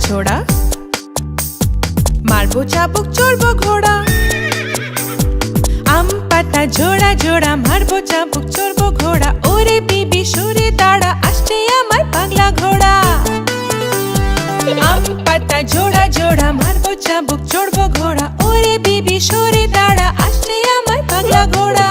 ছোড়া, মারবো চাবুক চড়বো ঘোড়া। আম পাতা জোড়া জোড়া, মারবো চাবুক চড়বো ঘোড়া। ওরে বিবি সরে দাঁড়া, আসছে আমার পাগলা ঘোড়া। আম পাতা জোড়া জোড়া, মারবো চাবুক চড়বো ঘোড়া। ওরে বিবি সরে দাঁড়া, আসছে আমার পাগলা ঘোড়া।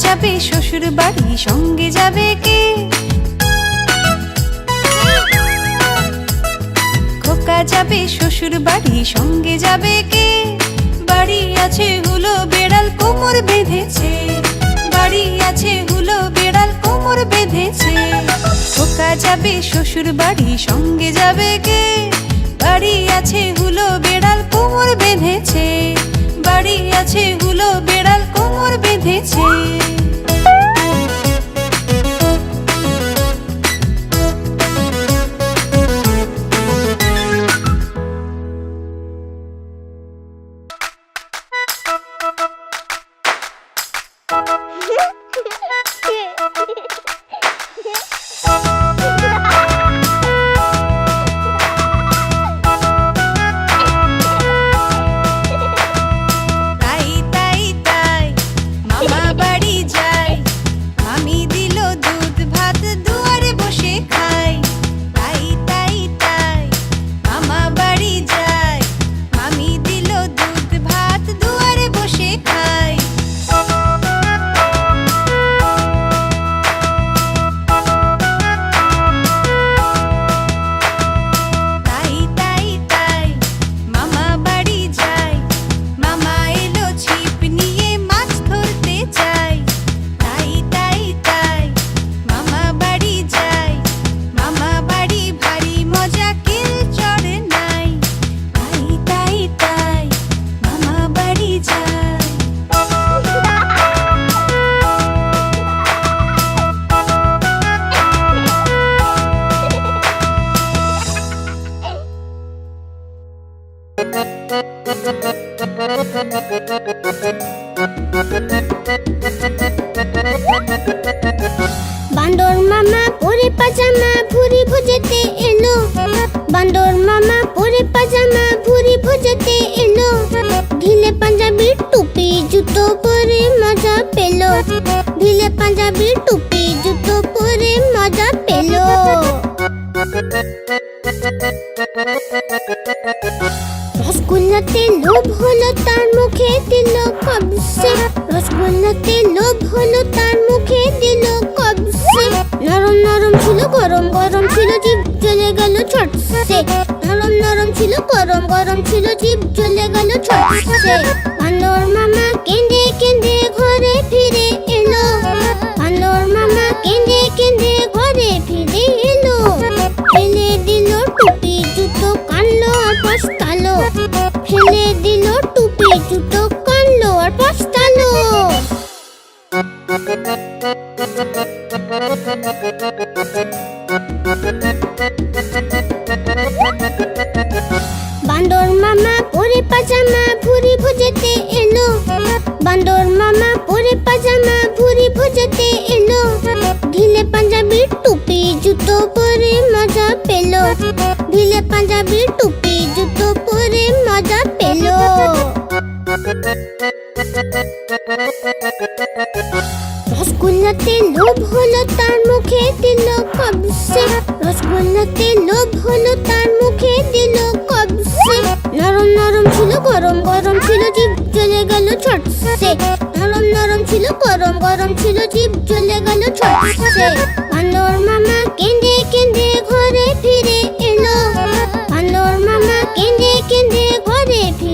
যাবে শ্বশুর বাড়ি, সঙ্গে যাবে কে? খোকা যাবে শ্বশুর বাড়ি, সঙ্গে যাবে কে? বাড়ি আছে হুলো বেড়াল, কোমর বেঁধেছে। বাড়ি আছে হুলো বেড়াল, কোমর বেঁধেছে। খোকা যাবে শ্বশুর বাড়ি, সঙ্গে যাবে কে? বাড়ি আছে হুলো বেড়াল, কোমর বেঁধেছে। বাড়ি আছে হুলো বেড়াল, কোমর বেঁধেছে। বান্দর মামা পরে পাজামা, ভুরি ভুজতে এলো। বান্দর মামা পরে পাজামা, ভুরি ভুজতে এলো। ঢিলে পাঞ্জাবি টুপি জুতো পরে মজা পেলো। ঢিলে পাঞ্জাবি টুপি জুতো পরে মজা পেলো। রসগোল্লাতে লোভ হলো, তার মুখে দিল কবসে। রসগোল্লাতে লোভ হলো, তার মুখে দিল কবসে। নরম নরম ছিল, গরম গরম ছিল, জিভ জ্বলে গেল ছটসে। নরম নরম ছিল, গরম গরম ছিল, জিভ জ্বলে গেল ছটসে। বান্দর মামা কেঁদে কেঁদে ঘরে ফিরে এলো। বান্দর মামা কেঁদে কেঁদে ঘরে ফিরে এলো। ফেলে দিল টুপি জুতো, কানলো আর পস্তালো। ফেলে দিল টুপি জুতো, কানলো আর পস্তালো। বান্দর মামা পরে পাজামা, ভুরি ভুজতে এলো। বান্দর মামা পরে পাজামা, ভুরি ভুজতে এলো। ঢিলে পাঞ্জাবি টুপি জুতো পরে মজা পেলো। ঢিলে পাঞ্জাবি টুপি জুতো পরে মজা পেলো। রসগোল্লাতে লোভ হলো, তার মুখে দিল কবসে। রসগোল্লাতে লোভ হলো, তার মুখে দিল কবসে। নরম নরম ছিল, গরম গরম ছিল, জিভ জ্বলে গেল ছটসে। নরম নরম ছিল, গরম গরম ছিল, জিভ জ্বলে গেল ছটসে। বান্দর মামা কেঁদে কেঁদে ঘরে ফিরে এলো। বান্দর মামা কেঁদে কেঁদে ঘরে ফিরে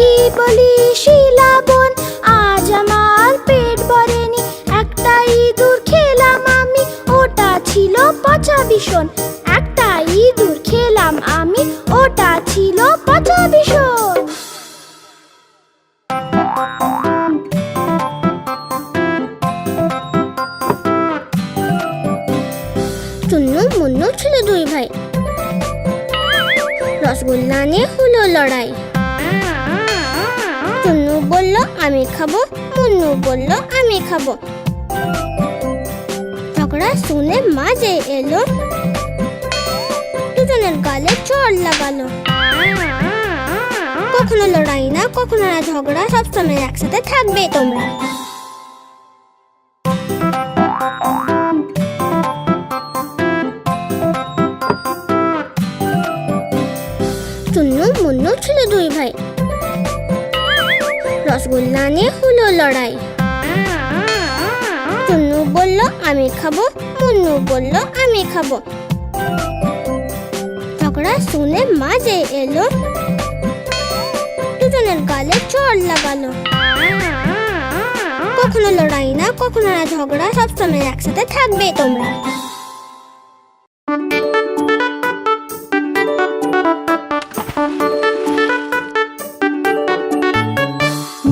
কি বলি শিলাবন, আজ আমার পেট ভরেনি। একটা ইঁদুর খেলাম আমি, ওটা ছিল পচা ভীষণ। একটা ইঁদুর খেলাম আমি, ওটা ছিল পচা ভীষণ। চুন্নু মুন্নু ছিল দুই ভাই, রসগোল্লা নিয়ে হলো লড়াই। চুন্নু বলল আমি খাবো, মুন্নু বলল আমি খাবো। ঝগড়া শুনে মাঝে এলো, দুজনের গালে চড় লাগালো। কখনো লড়াই না, কখনো না ঝগড়া, সবসময় একসাথে থাকবে তোমরা। চুন্নু মুন্নু ছিল দুই ভাই, রসগোল্লা নিয়ে হলো লড়াই। চুন্নু বলল আমি খাবো, মুন্নু বলল আমি খাবো। ঝগড়া শুনে মাঝে এলো, দুজনের গালে চড় লাগালো। কখনো লড়াই না, কখনো না ঝগড়া, সবসময় একসাথে থাকবে তোমরা।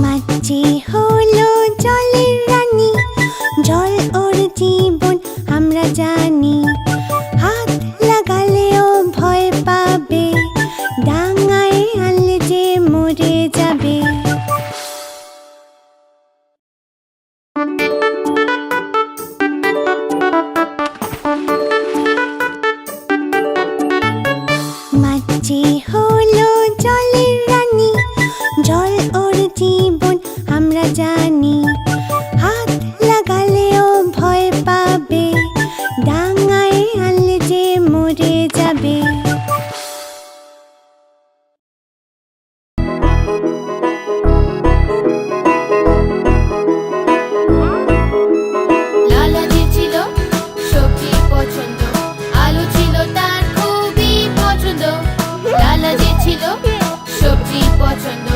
মাছি হলো জলের রানী, জল ওর জীবন আমরা জানি। হাত লাগালেও ভয় পাবে, ডাঙায় আনলে যে মরে যাবে। মাছি হলো জলের রানী, জল ওর জীবন আমরা জানি। হাত লাগালেও ভয় পাবে, ডাঙায় আনলে যে মরে যাবে। লালাজির ছিল সবজি পছন্দ, আলু ছিল তার খুবই পছন্দ। লালাজির ছিল সবজি পছন্দ,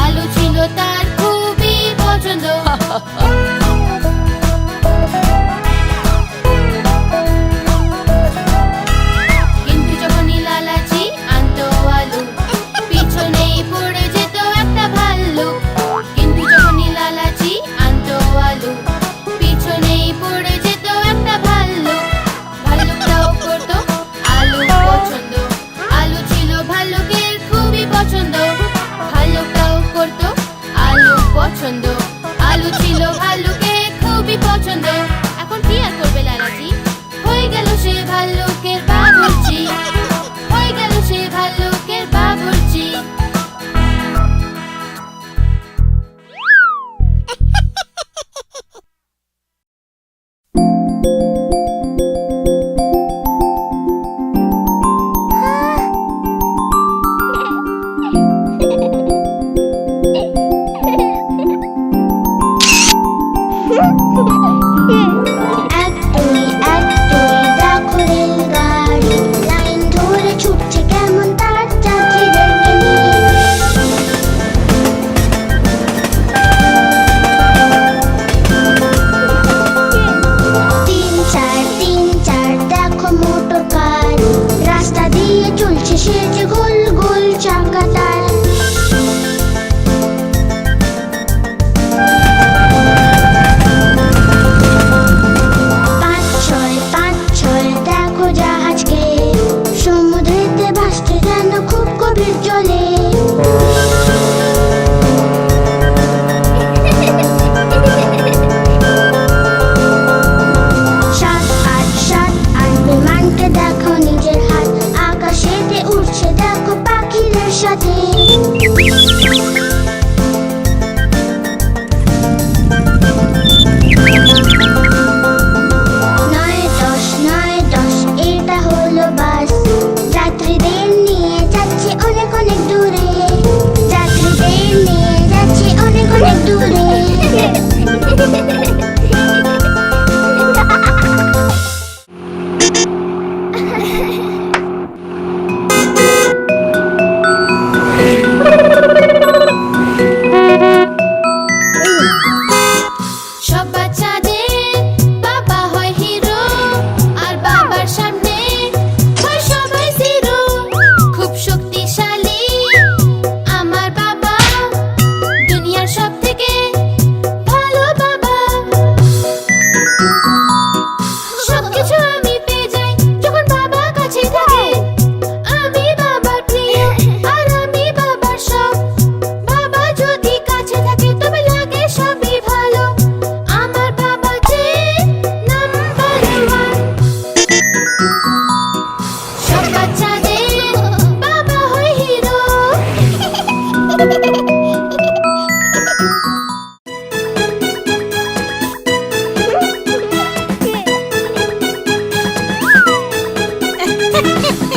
আলু ছিল তার খুবই পছন্দ। কিন্তু যখনই লালাজি আনতো আলু, পিছনেই পড়ে যেত একটা ভাল্লুক। কিন্তু যখনই লালাজি আনতো আলু, পিছনেই পড়ে যেত একটা ভাল্লুক। ভাল্লুকটাও করতো আলু পছন্দ, আলু ছিল ভাল্লুকের খুবই পছন্দ। ভাল্লুকটাও করতো আলু পছন্দ, আলু ছিল ভাল্লুকের খুবই পছন্দ। এখন কি আর করবে লালাজি, হয়ে গেল সে ভাল্লুকের বাবুর্চি, হয়ে গেল সে ভাল্লুকের বাবুর্চি। এক দুই দেখো রেলগাড়ি, লাইন ধরে ছুটছে কেমন তার যাত্রীদেরকে নিয়ে। তিন চার দেখো মোটর কার, রাস্তা দিয়ে চলছে সে যে গোল গোল চাকা তার। পাঁচ ছয় দেখো জাহাজকে, সমুদ্রেতে ভাসছে যেন খুব গভীর জলে। সাত আট বিমানকে দেখো নিজের হাত, আকাশেতে উঠছে দেখো পাখিদের সাথে। নয় দশ এটা হলো বাস, যাত্রীদের নিয়ে যাচ্ছে অনেক অনেক দূরে। যাত্রীদের নিয়ে যাচ্ছে অনেক অনেক দূরে।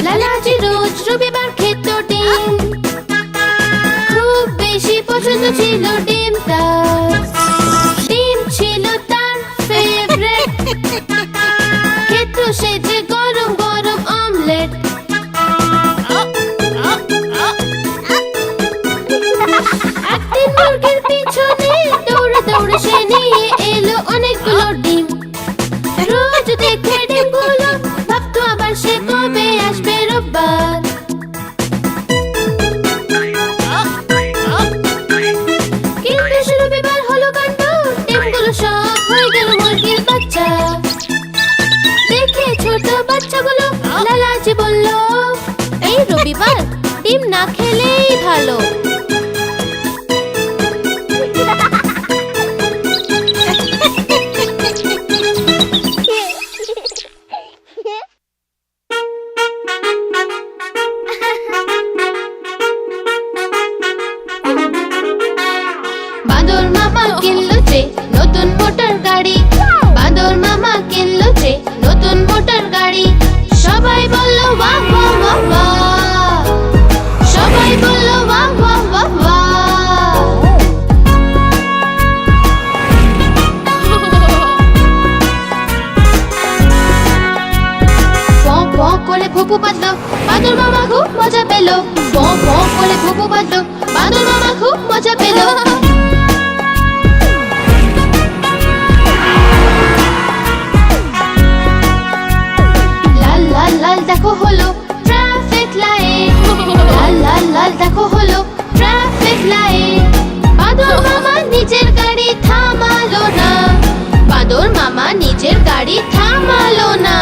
লালাজি রোজ রবিবার খেত ডিম, খুব বেশি পছন্দ ছিল ডিম তার। ডিম ছিল তার ফেভারিট, খেত সে যে গরম গরম অমলেট। একদিন মুরগির পিছনে দৌড়ে দৌড়ে সে নিয়ে এলো অনেকগুলো ডিম। রোজ দেখে ডিমগুলো ভাবতো আবার সে কবে আসবে রোববার। কিন্তু সে রবিবার হলো কাণ্ড, ডিমগুলো সব হয়ে গেল মুরগির বাচ্চা। দেখে ছোট বাচ্চাগুলো লালাজি বলল, এই রবিবার ডিম না খেলেই ভালো। বাঁদর মামা কিনলো যে নতুন মোটর গাড়ি, বাঁদর মামা কিনলো যে নতুন মোটর গাড়ি। সবাই বলল বাহ বাহ বাহ বাহ, সবাই বলল বাহ বাহ বাহ বাহ। পঁ পঁ করে ফুপু বাজলো, বাঁদর মামা খুব মজা পেল। পঁ পঁ করে ফুপু বাজলো, বাঁদর মামা খুব মজা পেল। লাল লাল লাল দেখো হলো ট্রাফিক লাইট, লাল লাল লাল দেখো হলো ট্রাফিক লাইট। বাঁদর মামা নিজের গাড়ি থামালো না, বাঁদর মামা নিজের গাড়ি থামালো না।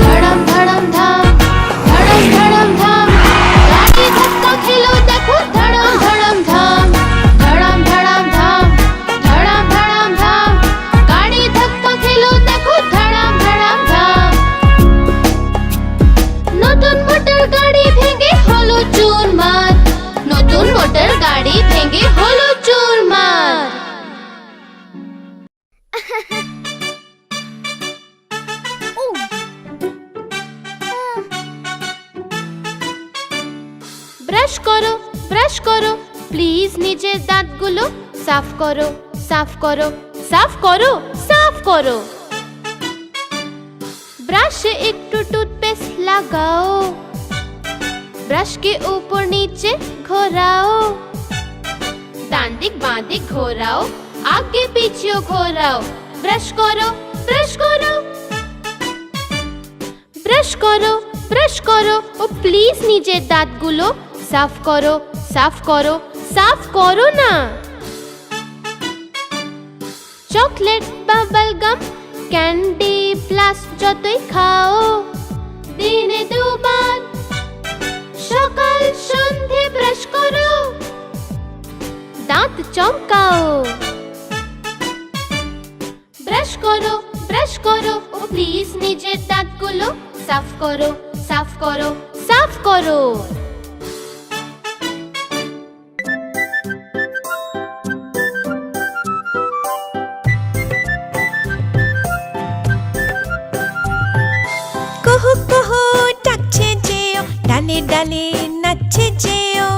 ধড়ম ধড়ম ধাম, ধড়ম ধড়ম ধাম, গাড়ি ধাক্কা খেলো দেখো ধড়ম ধড়ম ধাম। ধড়ম ধড়ম ধাম, ধড়ম ধড়ম ধাম, গাড়ি ধাক্কা খেলো দেখো ধড়ম ধড়ম ধাম। নতুন মোটর গাড়ি ভেঙে হলো চুরমার, নতুন মোটর গাড়ি ভেঙে হলো চুরমার। ব্রাশ করো ব্রাশ করো, প্লিজ নিজের দাঁতগুলো সাফ করো সাফ করো সাফ করো সাফ করো। ব্রাশে একটু টুথপেস্ট লাগাও, ব্রাশ के ऊपर नीचे घोराओ। ডান দিক বাঁ দিক ঘোরাও, আগে পিছিয়ে ঘোরাও। ব্রাশ করো ব্রাশ করো ব্রাশ করো ব্রাশ করো, ও প্লিজ নিজের দাঁতগুলো সাফ করো সাফ করো সাফ করো না। Chocolate bubble gum candy plus যতই খাও, দিনে দুবার সকাল সন্ধে ব্রাশ করো, দাঁত চমকাও। ব্রাশ করো ব্রাশ করো, ও প্লিজ নিজের দাঁতগুলো সাফ করো সাফ করো সাফ করো। কুহু কুহু ডাকছে যেও, ডালে ডালে নাচছে যেও।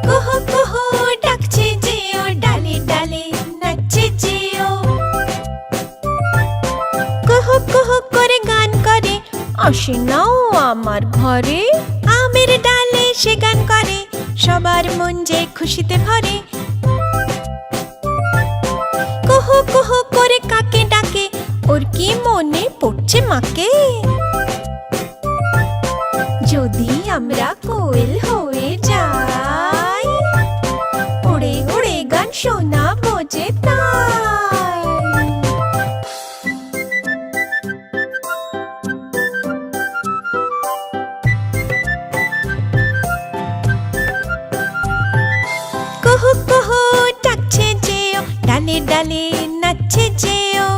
কুহু কুহু ডাকছে যেও, ডালে ডালে নাচছে যেও। কুহু কুহু করে গান করে, আসে নাও আমার ঘরে। আমের ডালে সে গান করে, সবার মন যে খুশিতে ভরে। কুহু কুহু করে কাকে ডাকে, ওর কি মনে পড়ছে মাকে। যদি আমরা কোয়েল হয়ে যাই, উড়ে উড়ে গান শোনাবো যে তাই। কুহু কুহু ডাকছে যেও, ডালে ডালে নাচছে যেও।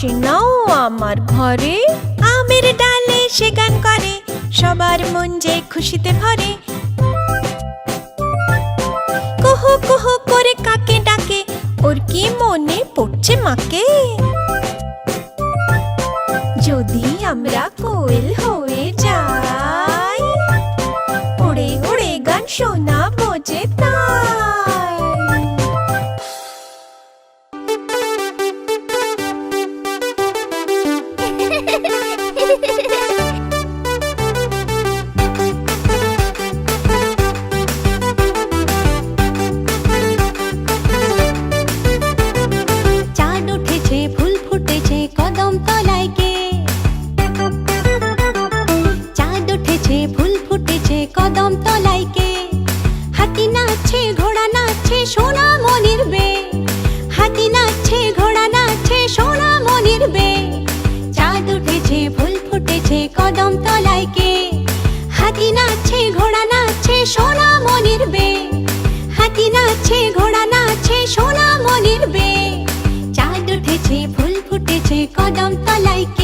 আসে নাও আমার ঘরে। আমের ডালে সে গান করে, সবার মন যে খুশিতে ভরে। কুহু কুহু করে কাকে ডাকে, ওর কি মনে পড়ছে মাকে। যদি আমরা কোয়েল হয়ে যাই, উড়ে উড়ে গান শোনাবো যে তাই। চাঁদ উঠেছে, ফুল ফুটেছে, কদম তলায় কে? চাঁদ উঠেছে, ফুল ফুটেছে, কদম তলায় কে? হাতি নাচছে, ঘোড়া নাচছে, সোনা মনির বে। হাতি নাচছে, ঘোড়া নাচছে, সোনা মনির বে। চাঁদ উঠেছে, ফুল ফুটেছে, কদম তলায় কে? হাতি নাচছে, ঘোড়া নাচছে, সোনা মনির বে। হাতি নাচছে, ঘোড়া নাচছে, সোনা মনির বে। চাঁদ উঠেছে, ফুল ফুটেছে, কদম তলায় কে?